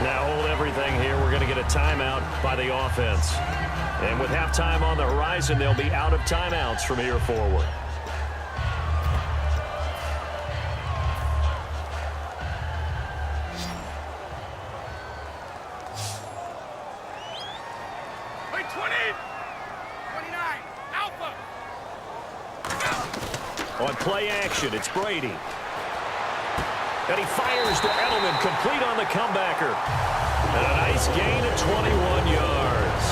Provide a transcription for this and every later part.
Now hold everything here. We're going to get a timeout by the offense. And with halftime on the horizon, they'll be out of timeouts from here forward. On play action, it's Brady. And he fires to Edelman, complete on the comebacker. And a nice gain of 21 yards.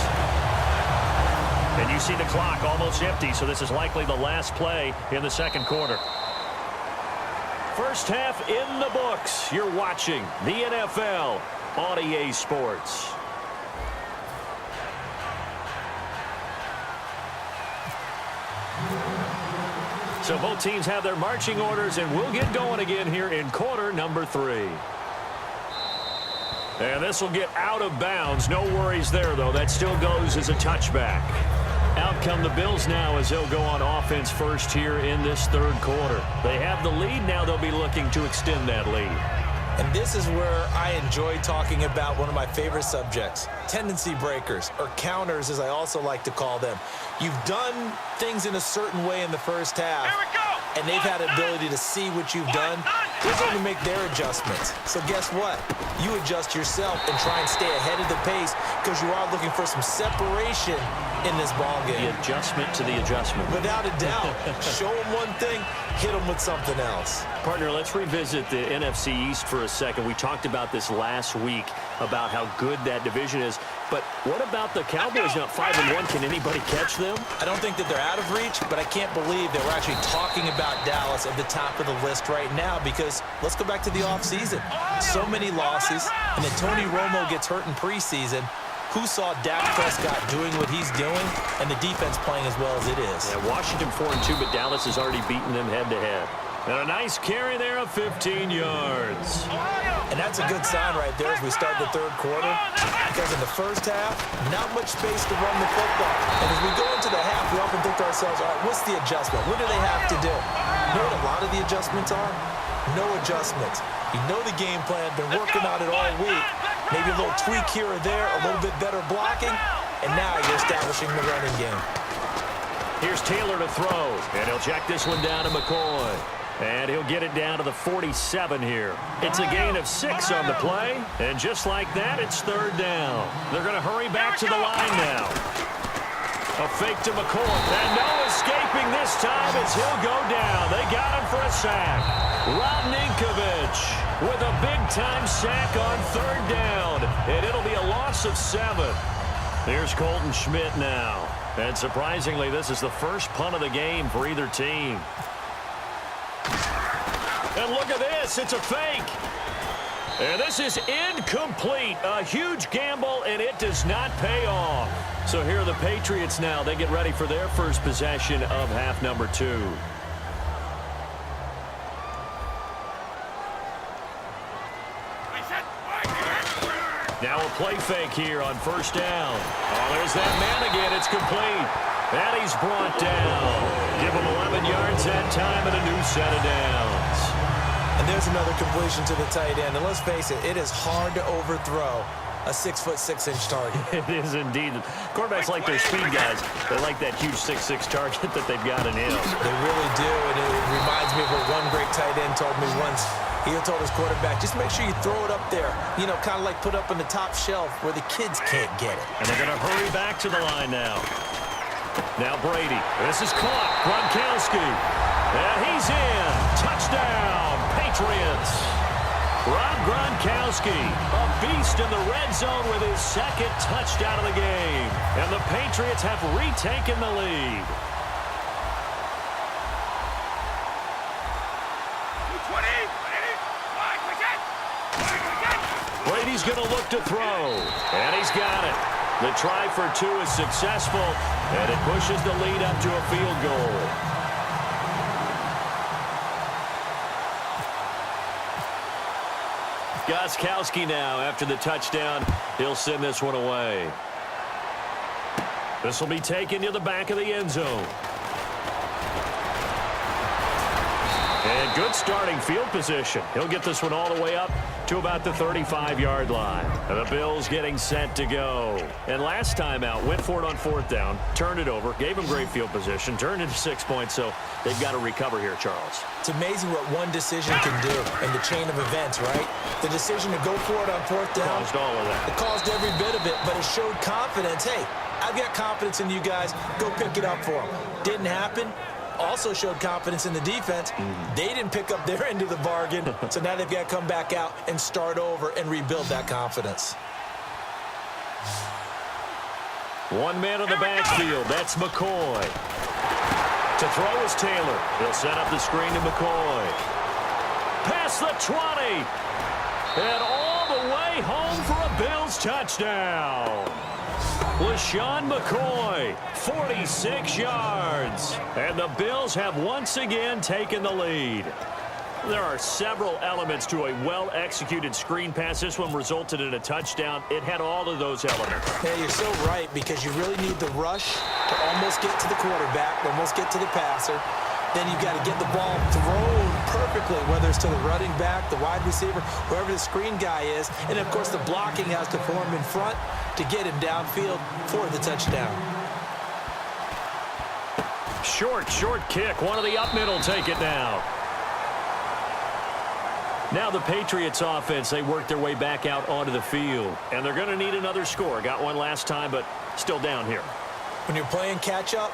And you see the clock almost empty, so this is likely the last play in the second quarter. First half in the books. You're watching the NFL on EA Sports. So both teams have their marching orders, and we'll get going again here in quarter number 3. And this will get out of bounds. No worries there, though. That still goes as a touchback. Out come the Bills now as they'll go on offense first here in this third quarter. They have the lead. Now they'll be looking to extend that lead. And this is where I enjoy talking about one of my favorite subjects, tendency breakers, or counters as I also like to call them. You've done things in a certain way in the first half, and they've had the ability to see what you've done. They're going to make their adjustments. So guess what? You adjust yourself and try and stay ahead of the pace because you are looking for some separation in this ballgame. The adjustment to the adjustment. Without a doubt. Show them one thing, hit them with something else. Partner, let's revisit the NFC East for a second. We talked about this last week, about how good that division is. But what about the Cowboys now 5-1? Can anybody catch them? I don't think that they're out of reach, but I can't believe that we're actually talking about Dallas at the top of the list right now because let's go back to the offseason. So many losses, and then Tony Romo gets hurt in preseason. Who saw Dak Prescott doing what he's doing and the defense playing as well as it is? Yeah, Washington 4-2, but Dallas has already beaten them head-to-head. And a nice carry there of 15 yards. And that's a good sign right there as we start the third quarter because in the first half, not much space to run the football. And as we go into the half, we often think to ourselves, all right, what's the adjustment? What do they have to do? You know what a lot of the adjustments are? No adjustments. You know the game plan, been working on it all week. Maybe a little tweak here or there, a little bit better blocking, and now you're establishing the running game. Here's Taylor to throw, and he'll check this one down to McCoy. And he'll get it down to the 47 here. It's a gain of 6 on the play, and just like that, it's third down. They're going to hurry back to the line now. A fake to McCoy, and no escaping this time as he'll go down. They got him for a sack. Rob Ninkovich with a big-time sack on third down, and it'll be a loss of 7. Here's Colton Schmidt now. And surprisingly, this is the first punt of the game for either team. And look at this, it's a fake. And this is incomplete. A huge gamble, and it does not pay off. So here are the Patriots now. They get ready for their first possession of half number 2. Now a play fake here on first down. Oh, there's that man again. It's complete. And he's brought down. Give him 11 yards that time and a new set of downs. And there's another completion to the tight end. And let's face it, it is hard to overthrow a 6'6" target. It is indeed. Quarterbacks like their speed guys. They like that huge 6'6" target that they've got in him. They really do. And it reminds me of what one great tight end told me once. He told his quarterback, just make sure you throw it up there. You know, kind of like put up on the top shelf where the kids can't get it. And they're going to hurry back to the line now. Now Brady. This is caught. Gronkowski. And he's in. Touchdown, Patriots. Rob Gronkowski, a beast in the red zone with his second touchdown of the game. And the Patriots have retaken the lead. Brady's going to look to throw. And he's got it. The try for 2 is successful, and it pushes the lead up to a field goal. Gostkowski now, after the touchdown, he'll send this one away. This will be taken to the back of the end zone. And good starting field position. He'll get this one all the way up to about the 35-yard line. And the Bills getting set to go. And last time out, went for it on 4th down, turned it over, gave them great field position, turned into 6 points, so they've got to recover here, Charles. It's amazing what one decision can do in the chain of events, right? The decision to go for it on 4th down. Caused all of that. It caused every bit of it, but it showed confidence. Hey, I've got confidence in you guys. Go pick it up for them. Didn't happen. Also showed confidence in the defense. They didn't pick up their end of the bargain, so now they've got to come back out and start over and rebuild that confidence. One man on the backfield. That's McCoy. To throw is Taylor. He'll set up the screen to McCoy. Past the 20. And all the way home for a Bills touchdown. Shaun McCoy, 46 yards. And the Bills have once again taken the lead. There are several elements to a well-executed screen pass. This one resulted in a touchdown. It had all of those elements. Yeah, you're so right, because you really need the rush to almost get to the quarterback, almost get to the passer. Then you've got to get the ball thrown perfectly, whether it's to the running back, the wide receiver, whoever the screen guy is. And, of course, the blocking has to form in front to get him downfield for the touchdown. Short kick. One of the up middle take it now. Now the Patriots offense, they work their way back out onto the field. And they're going to need another score. Got one last time, but still down here. When you're playing catch-up,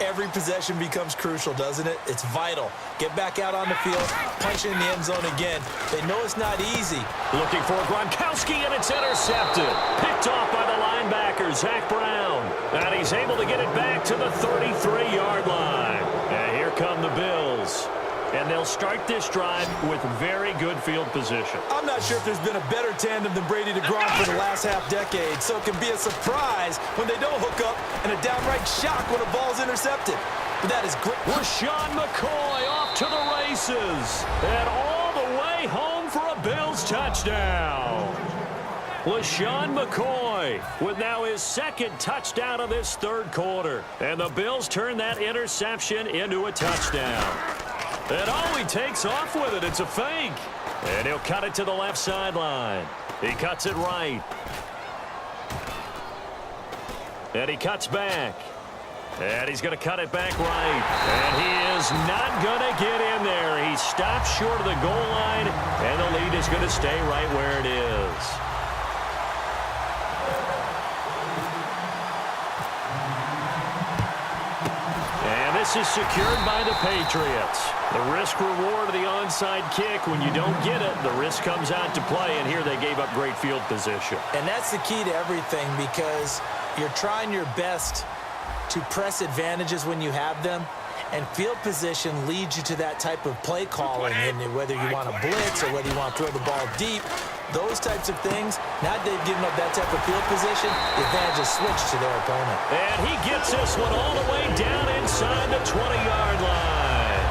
every possession becomes crucial, doesn't it? It's vital. Get back out on the field, punch in the end zone again. They know it's not easy. Looking for Gronkowski, and it's intercepted. Picked off by the linebacker, Zach Brown. And he's able to get it back to the 33-yard line. And here come the Bills. And they'll start this drive with very good field position. I'm not sure if there's been a better tandem than Brady to Gronk for the last half-decade, so it can be a surprise when they don't hook up and a downright shock when a ball's intercepted. But that is great. Shaun McCoy off to the races. And all the way home for a Bills touchdown. Shaun McCoy with now his second touchdown of this third quarter. And the Bills turn that interception into a touchdown. And he takes off with it. It's a fake. And he'll cut it to the left sideline. He cuts it right. And he cuts back. And he's going to cut it back right. And he is not going to get in there. He stops short of the goal line. And the lead is going to stay right where it is. This is secured by the Patriots. The risk-reward of the onside kick, when you don't get it, the risk comes out to play, and here they gave up great field position. And that's the key to everything, because you're trying your best to press advantages when you have them, and field position leads you to that type of play calling, and whether you want to blitz or whether you want to throw the ball deep, those types of things, now they've given up that type of field position, the advantage is switched to their opponent. And he gets this one all the way down inside the 20-yard line.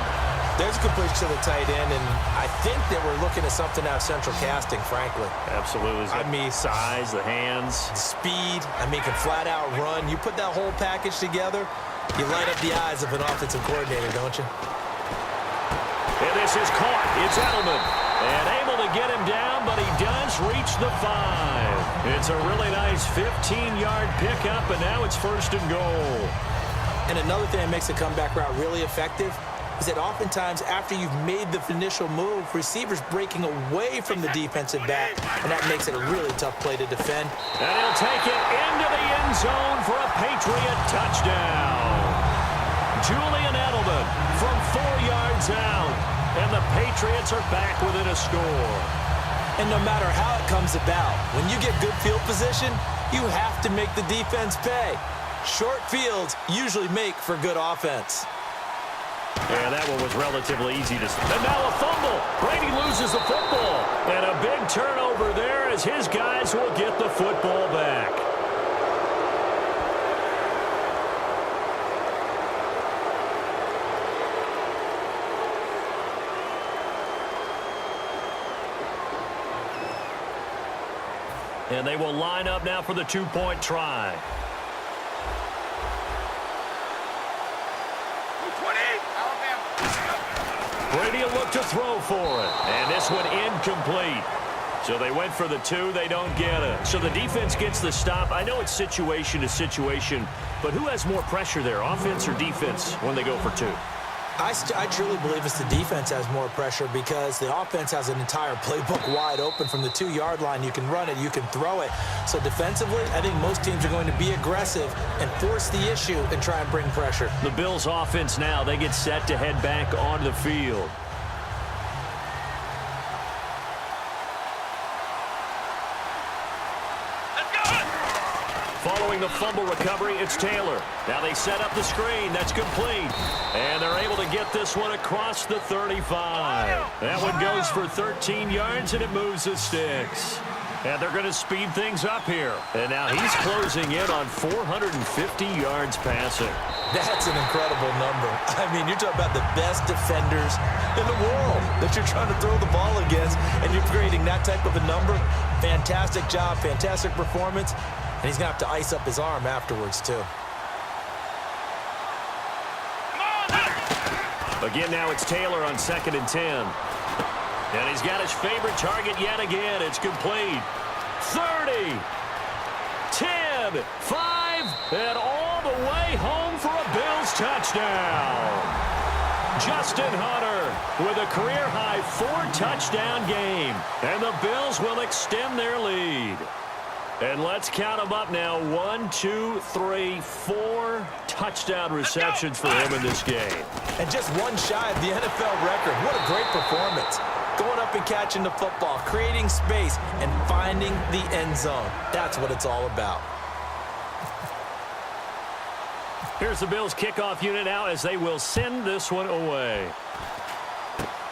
There's a completion to the tight end, and I think that we're looking at something out of central casting, frankly. Absolutely. I mean, size, the hands. Speed. I mean, can flat out run. You put that whole package together, you light up the eyes of an offensive coordinator, don't you? And this is caught. It's Edelman. And able to get him down, but he does reach the 5. It's a really nice 15-yard pickup, and now it's 1st and goal. And another thing that makes the comeback route really effective is that oftentimes after you've made the initial move, receivers breaking away from the defensive back, and that makes it a really tough play to defend. And he'll take it into the end zone for a Patriot touchdown. Julian Edelman from 4 yards out. And the Patriots are back within a score. And no matter how it comes about, when you get good field position, you have to make the defense pay. Short fields usually make for good offense. Yeah, that one was relatively easy to see. And now a fumble. Brady loses the football. And a big turnover there as his guys will get the football back. And they will line up now for the 2-point try. Brady will look to throw for it. And this one incomplete. So they went for the 2. They don't get it. So the defense gets the stop. I know it's situation to situation, but who has more pressure there, offense or defense, when they go for 2? I truly believe it's the defense has more pressure because the offense has an entire playbook wide open from the 2-yard line. You can run it, you can throw it. So defensively, I think most teams are going to be aggressive and force the issue and try and bring pressure. The Bills offense now, they get set to head back onto the field. Following the fumble recovery, it's Taylor. Now they set up the screen. That's complete. And they're able to get this one across the 35. That one goes for 13 yards, and it moves the sticks. And they're going to speed things up here. And now he's closing in on 450 yards passing. That's an incredible number. I mean, you're talking about the best defenders in the world that you're trying to throw the ball against, and you're creating that type of a number. Fantastic job, fantastic performance. And he's going to have to ice up his arm afterwards, too. Again, now it's Taylor on 2nd and 10. And he's got his favorite target yet again. It's complete. 30, 10, 5, and all the way home for a Bills touchdown. Justin Hunter with a career-high 4-touchdown game. And the Bills will extend their lead. And let's count them up now. 1, 2, 3, 4 touchdown receptions for him in this game. And just one shy of the NFL record. What a great performance. Going up and catching the football, creating space, and finding the end zone. That's what it's all about. Here's the Bills kickoff unit now as they will send this one away.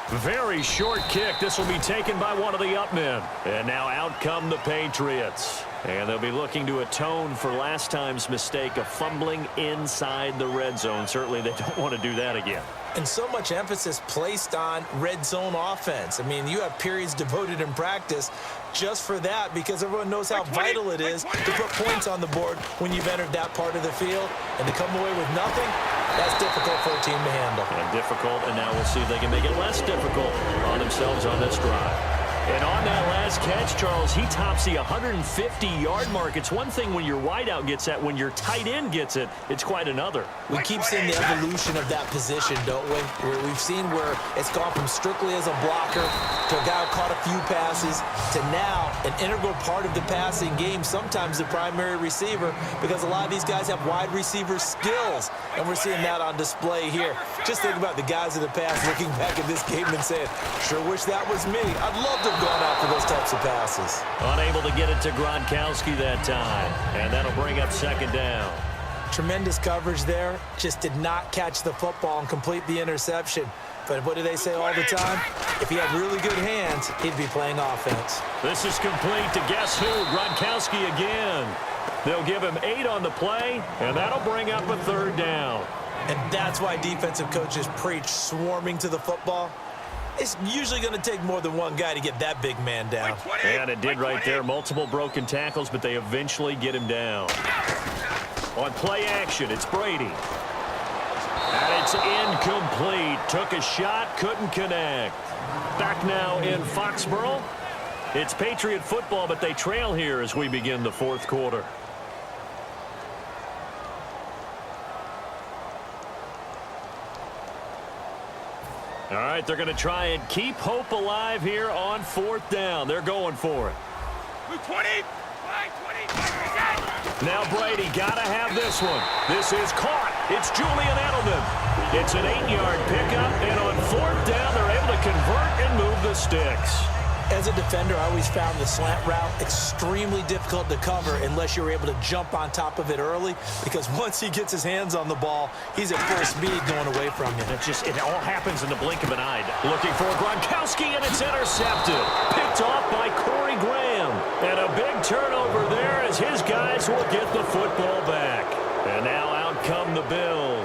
Very short kick. This will be taken by one of the up men. And now out come the Patriots. And they'll be looking to atone for last time's mistake of fumbling inside the red zone. Certainly they don't want to do that again. And so much emphasis placed on red zone offense. I mean, you have periods devoted in practice just for that because everyone knows how vital it is to put points on the board when you've entered that part of the field. And to come away with nothing, that's difficult for a team to handle. And difficult, and now we'll see if they can make it less difficult on themselves on this drive. And on that last catch, Charles, he tops the 150-yard mark. It's one thing when your wideout gets that. When your tight end gets it, it's quite another. We keep seeing the evolution of that position, don't we? Where we've seen where it's gone from strictly as a blocker to a guy who caught a few passes to now an integral part of the passing game, sometimes the primary receiver, because a lot of these guys have wide receiver skills, and we're seeing that on display here. Just think about the guys in the past looking back at this game and saying, sure wish that was me. I'd love to have gone after those types of passes. Unable to get it to Gronkowski that time, and that'll bring up 2nd down. Tremendous coverage there. Just did not catch the football and complete the interception. But what do they say all the time? If he had really good hands, he'd be playing offense. This is complete to guess who? Gronkowski again. They'll give him 8 on the play, and that'll bring up a 3rd down. And that's why defensive coaches preach swarming to the football. It's usually going to take more than one guy to get that big man down. And it did right there. Multiple broken tackles, but they eventually get him down. On play action, it's Brady. And it's incomplete. Took a shot, couldn't connect. Back now in Foxborough. It's Patriot football, but they trail here as we begin the 4th quarter. All right, they're going to try and keep hope alive here on 4th down. They're going for it. 20. Now Brady got to have this one. This is caught. It's Julian Edelman. It's an 8-yard pickup, and on 4th down, they're able to convert and move the sticks. As a defender, I always found the slant route extremely difficult to cover unless you're able to jump on top of it early, because once he gets his hands on the ball, he's at full speed going away from you. It all happens in the blink of an eye. Looking for Gronkowski, and it's intercepted. Picked off by Corey Graham. And a big turnover there as his guys will get the football back. And now out come the Bills.